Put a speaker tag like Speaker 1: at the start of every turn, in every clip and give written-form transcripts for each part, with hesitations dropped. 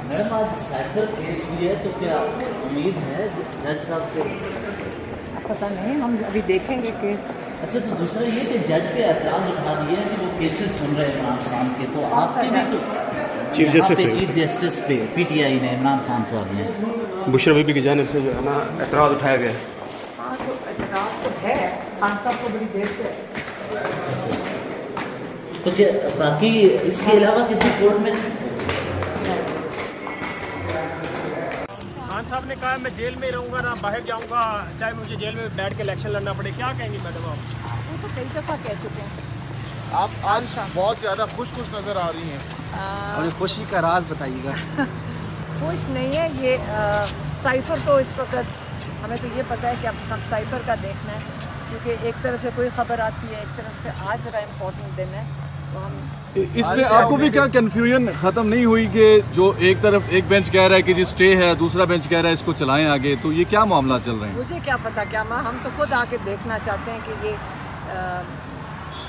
Speaker 1: Madam आज cyber case भी है तो क्या उम्मीद है जज साहब से?
Speaker 2: पता नहीं, हम अभी देखेंगे केस।
Speaker 1: अच्छा, तो दूसरा ये कि जज पे एतराज़ उठा दिए हैं कि वो केसेस सुन रहे हैं इमरान खान के, तो आपके भी तो चीफ जस्टिस पे पीटीआई ने इमरान खान साहब ने
Speaker 3: बुशरा बीबी की जानिब से जो है ना एतराज़ उठाया गया है।
Speaker 2: हाँ, तो एतराज़ तो है, खान साहब को बड़ी देर से।
Speaker 1: तो क्या बाकी इसके अलावा किसी कोर्ट में?
Speaker 3: खान साहब ने कहा मैं जेल में रहूंगा ना बाहर जाऊंगा, चाहे मुझे जेल में बैठ के इलेक्शन लड़ना पड़े। क्या कहेंगे मैडम आप?
Speaker 2: वो तो कई दफ़ा कह चुके हैं।
Speaker 4: आप आज बहुत ज़्यादा खुश नज़र आ रही हैं और खुशी का राज बताइएगा।
Speaker 2: खुश नहीं है ये साइफर तो इस वक्त हमें तो ये पता है कि अब सब साइफर का देखना है, क्योंकि एक तरफ से कोई ख़बर आती है, एक तरफ से आज ज़रा इम्पोर्टेंट दिन है, तो हम
Speaker 5: इसमें आपको भी क्या कंफ्यूजन खत्म नहीं हुई कि जो एक तरफ एक बेंच कह रहा है कि जी स्टे है, दूसरा बेंच कह रहा है इसको चलाएं आगे, तो ये क्या मामला चल रहे हैं?
Speaker 2: मुझे क्या पता क्या हम तो खुद आके देखना चाहते हैं कि ये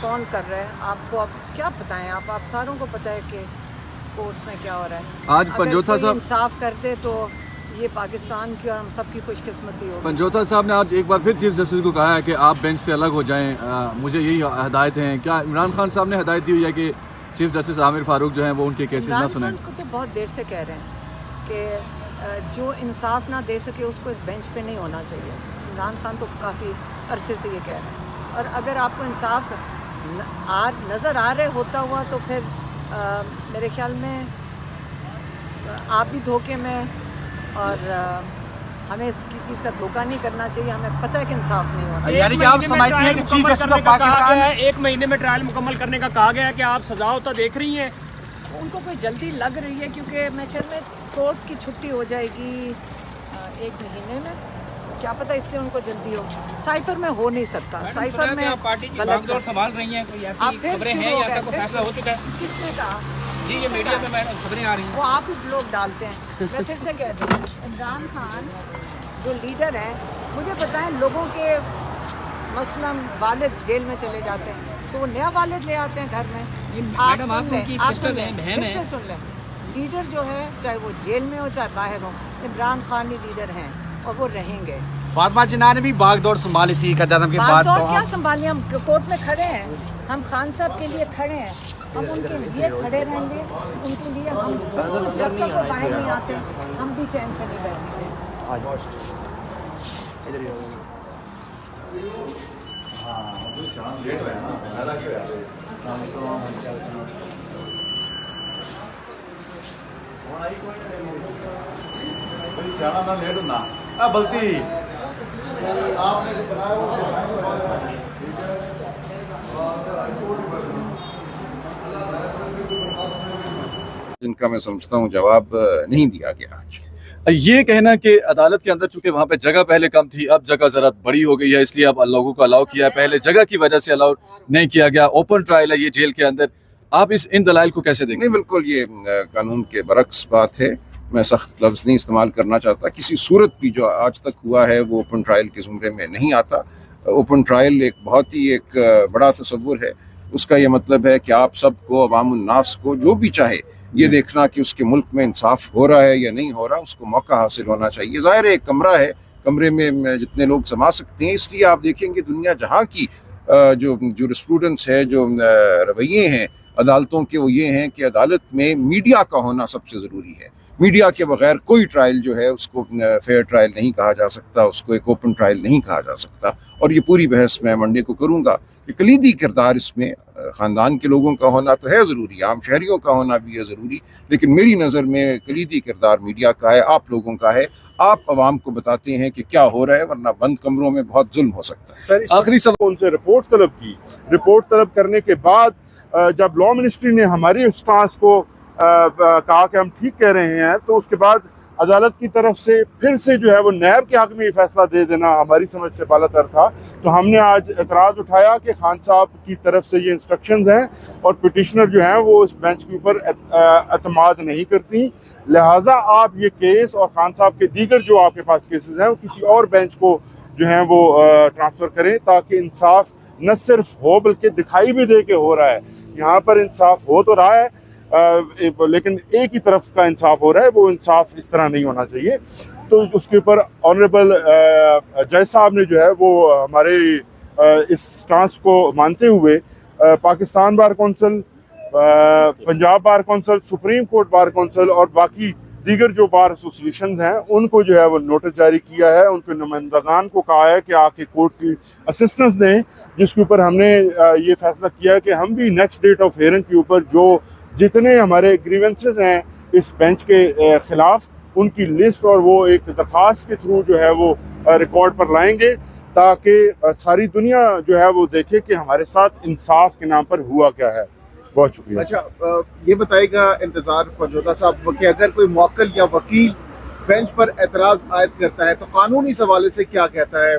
Speaker 2: कौन कर रहा है। आपको अब क्या बताएं, आप सारों को पता है कि कोर्ट्स में क्या हो रहा है।
Speaker 5: आज पंजोथा साहब
Speaker 2: इंसाफ करते तो ये पाकिस्तान की और हम सबकी खुशकिस्मती होगी।
Speaker 5: पंजोथा साहब ने आज एक बार फिर चीफ जस्टिस को कहा है कि आप बेंच से अलग हो जाएं, मुझे यही हदायत है। क्या इमरान खान साहब ने हदायत दी हुई है कि चीफ जस्टिस आमिर फारूक जो हैं वो उनके केसेस ना सुनें?
Speaker 2: को तो बहुत देर से कह रहे हैं कि जो इंसाफ ना दे सके उसको इस बेंच पे नहीं होना चाहिए। इमरान खान तो काफ़ी अरसे से ये कह रहे हैं, और अगर आपको इंसाफ नज़र आ रहे होता हुआ तो फिर मेरे ख्याल में आप भी धोखे में, और हमें इसकी चीज़ का धोखा नहीं करना चाहिए। हमें पता है कि इंसाफ नहीं होना।
Speaker 4: यानी कि आप समझती हैं कि चीफ जस्टिस ऑफ पाकिस्तान
Speaker 3: 1 महीने में ट्रायल मुकम्मल करने का कहा गया है कि आप सजा होता देख रही हैं?
Speaker 2: उनको कोई जल्दी लग रही है, क्योंकि मैं ख्याल में कोर्ट की छुट्टी हो जाएगी 1 महीने में, क्या पता इसलिए उनको जल्दी हो। साइफर में हो नहीं सकता, साइफर में
Speaker 3: पार्टी की बागडोर संभाल रही हैं, कोई ऐसी खबरें हैं या ऐसा कोई फैसला हो चुका है?
Speaker 2: किसने कहा?
Speaker 3: जी ये मीडिया में मैडम खबरें आ रही हैं।
Speaker 2: वो आप ही लोग डालते हैं। मैं फिर से कह दूँ, इमरान खान जो लीडर हैं, मुझे पता है लोगों के मसलन वालिद जेल में चले जाते हैं तो वो नया वालिद ले आते हैं घर में। आप सुन लें, फिर से सुन लें, लीडर जो है चाहे वो जेल में हो चाहे बाहर हो, इमरान खान ही लीडर हैं और वो रहेंगे।
Speaker 4: फातिमा जिन्ना ने भी बागडोर संभाली थी कदम के बाद, तो
Speaker 2: क्या संभाली? हम कोर्ट में खड़े हैं, हम खान साहब के लिए खड़े हैं, हम उनके लिए खड़े रहेंगे, उनके लिए हम जब तक वो बाहर नहीं आते हम भी चैन से नहीं बैठेंगे।
Speaker 6: जिनका मैं समझता हूँ जवाब नहीं दिया गया आज।
Speaker 5: ये कहना कि अदालत के अंदर चूंकि वहाँ पे जगह पहले कम थी, अब जगह जरा बड़ी हो गई है, इसलिए अब लोगों को अलाउ किया है, पहले जगह की वजह से अलाउ नहीं किया गया, ओपन ट्रायल है ये जेल के अंदर, आप इन दलाइल को कैसे देखें?
Speaker 6: नहीं, बिल्कुल ये कानून के बरक्स बात है। मैं सख्त लफ्ज़ नहीं इस्तेमाल करना चाहता। किसी सूरत भी जो आज तक हुआ है वो ओपन ट्रायल के ज़ुमरे में नहीं आता। ओपन ट्रायल एक बहुत ही बड़ा तसव्वुर है। उसका ये मतलब है कि आप सबको, अवामुन्नास को, जो भी चाहे ये देखना कि उसके मुल्क में इंसाफ हो रहा है या नहीं हो रहा, उसको मौका हासिल होना चाहिए। ज़ाहिर है एक कमरा है, कमरे में जितने लोग समा सकते हैं, इसलिए आप देखेंगे दुनिया जहाँ की जो जूरिस्प्रूडेंस है, जो रवैये हैं अदालतों के, वो ये हैं कि अदालत में मीडिया का होना सबसे ज़रूरी है। मीडिया के बगैर कोई ट्रायल जो है उसको फेयर ट्रायल नहीं कहा जा सकता, उसको एक ओपन ट्रायल नहीं कहा जा सकता। और ये पूरी बहस मैं मंडे को करूँगा कि कलीदी किरदार इसमें ख़ानदान के लोगों का होना तो है ज़रूरी, आम शहरियों का होना भी है ज़रूरी, लेकिन मेरी नज़र में कलीदी किरदार मीडिया का है, आप लोगों का है। आप आवाम को बताते हैं कि क्या हो रहा है, वरना बंद कमरों में बहुत जुल्म हो सकता है।
Speaker 7: सर, आखिरी सवाल, उनसे रिपोर्ट तलब की। रिपोर्ट तलब करने के बाद जब लॉ मिनिस्ट्री ने हमारी स्टांस को कहा कि हम ठीक कह रहे हैं, तो उसके बाद अदालत की तरफ से फिर से जो है वो नैब के हक में ये फैसला दे देना हमारी समझ से बालातर था। तो हमने आज एतराज़ उठाया कि खान साहब की तरफ से ये इंस्ट्रक्शंस हैं और पिटिशनर जो हैं वो इस बेंच के ऊपर एतमाद नहीं करती, लिहाजा आप ये केस और खान साहब के दीगर जो आपके पास केसेस हैं वो किसी और बेंच को जो हैं वो ट्रांसफ़र करें, ताकि इंसाफ न सिर्फ हो बल्कि दिखाई भी दे के हो रहा है। यहाँ पर इंसाफ हो तो रहा है, लेकिन एक ही तरफ का इंसाफ हो रहा है, वो इंसाफ इस तरह नहीं होना चाहिए। तो उसके ऊपर ऑनरेबल जज साहब ने जो है वो हमारे इस स्टांस को मानते हुए Pakistan bar council, Punjab bar council, supreme court bar council और बाकी दीगर जो बार एसोसिएशंस हैं उनको जो है वो नोटिस जारी किया है। उनके नुमाइंदगान को कहा है कि आके कोर्ट की असिस्टेंस दें, जिसके ऊपर हमने ये फैसला किया है कि हम भी नेक्स्ट डेट ऑफ हियरिंग के ऊपर जो जितने हमारे ग्रीवेंसेस हैं इस बेंच के खिलाफ, उनकी लिस्ट और वो एक दरख्वास्त के थ्रू जो है वो रिकॉर्ड पर लाएंगे, ताकि सारी दुनिया जो है वो देखे कि हमारे साथ इंसाफ के नाम पर हुआ क्या है। बहुत शुक्रिया।
Speaker 4: अच्छा, ये बताएगा इंतजार पंजोता साहब कि अगर कोई मौक्किल या वकील बेंच पर एतराज़ आयद करता है तो कानूनी सवाले से क्या कहता है,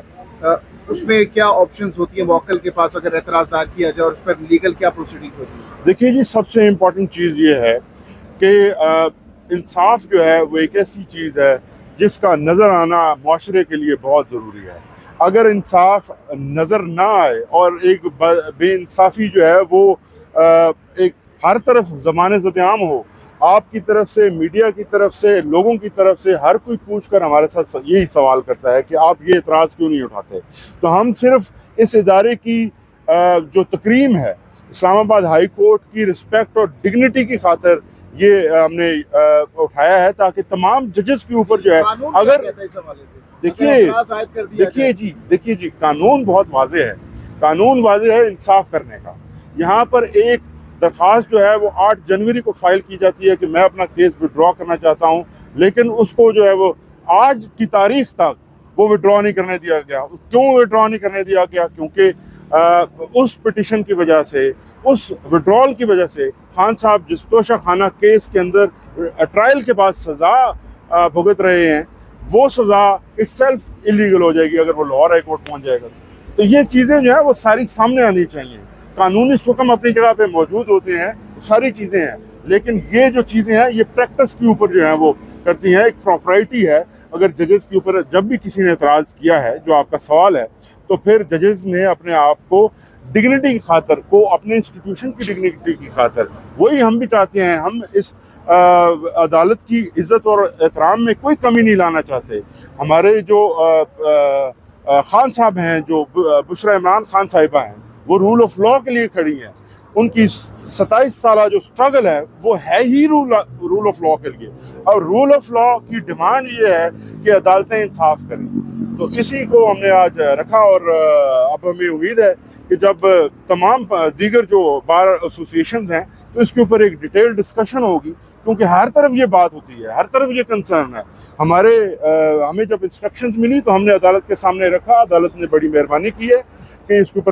Speaker 4: उसमें क्या ऑप्शंस होती है मौक्किल के पास अगर एतराज़ दायर किया जाए, और उस पर लीगल क्या प्रोसीडिंग होती है?
Speaker 7: देखिए जी, सबसे इम्पोर्टेंट चीज़ ये है कि इंसाफ जो है वो एक ऐसी चीज़ है जिसका नज़र आना माशरे के लिए बहुत ज़रूरी है। अगर इंसाफ नज़र ना आए और एक बेइंसाफ़ी जो है वो एक हर तरफ ज़माने ज़द-ए-आम हो, आपकी तरफ से, मीडिया की तरफ से, लोगों की तरफ से, हर कोई पूछ कर हमारे साथ यही सवाल करता है कि आप ये एतराज़ क्यों नहीं उठाते। तो हम सिर्फ इस इदारे की जो तकरीम है इस्लामाबाद हाई कोर्ट की रिस्पेक्ट और डिग्निटी की खातिर ये हमने उठाया है, ताकि तमाम जजेस के ऊपर जो है, अगर देखिए जी कानून बहुत वाज़ेह है, कानून वाज़ेह है इंसाफ करने का। यहाँ पर एक दरख्वास्त जो है वो 8 जनवरी को फाइल की जाती है कि मैं अपना केस विड्रॉ करना चाहता हूँ, लेकिन उसको जो है वो आज की तारीख तक वो विड्रॉ नहीं करने दिया गया। क्यों विड्रॉ नहीं करने दिया गया? क्योंकि उस पिटिशन की वजह से, उस विड्रॉल की वजह से खान साहब जिस तोशा खाना केस के अंदर ट्रायल के बाद सज़ा भुगत रहे हैं, वो सज़ा इटसेल्फ इलीगल हो जाएगी अगर वो लाहौर हाई कोर्ट पहुँच जाएगा। तो ये चीज़ें जो है वो सारी सामने आनी चाहिए। कानूनी हुक्म अपनी जगह पे मौजूद होते हैं, सारी चीज़ें हैं, लेकिन ये जो चीज़ें हैं ये प्रैक्टिस के ऊपर जो है वो करती हैं। एक प्रॉपर्टी है, अगर जजेस के ऊपर जब भी किसी ने एतराज़ किया है, जो आपका सवाल है, तो फिर जजेस ने अपने आप को डिग्निटी की खातर, को अपने इंस्टीट्यूशन की डिग्निटी की खातर, वही हम भी चाहते हैं। हम इस अदालत की इज़्ज़त और एहतराम में कोई कमी नहीं लाना चाहते। हमारे जो खान साहब हैं, जो बुशरा इमरान खान साहिबा हैं, वो रूल ऑफ लॉ के लिए खड़ी हैं। उनकी 27 साल जो स्ट्रगल है वो है ही रूल ऑफ लॉ के लिए, और रूल ऑफ लॉ की डिमांड ये है कि अदालतें इंसाफ करें। तो इसी को हमने आज रखा, और अब हमें उम्मीद है कि जब तमाम दीगर जो बार एसोसिएशंस हैं तो इसके ऊपर एक डिटेल डिस्कशन होगी, क्योंकि हर तरफ ये बात होती है, हर तरफ ये कंसर्न है। हमें जब इंस्ट्रक्शंस मिली तो हमने अदालत के सामने रखा, अदालत ने बड़ी मेहरबानी की है कि इसके ऊपर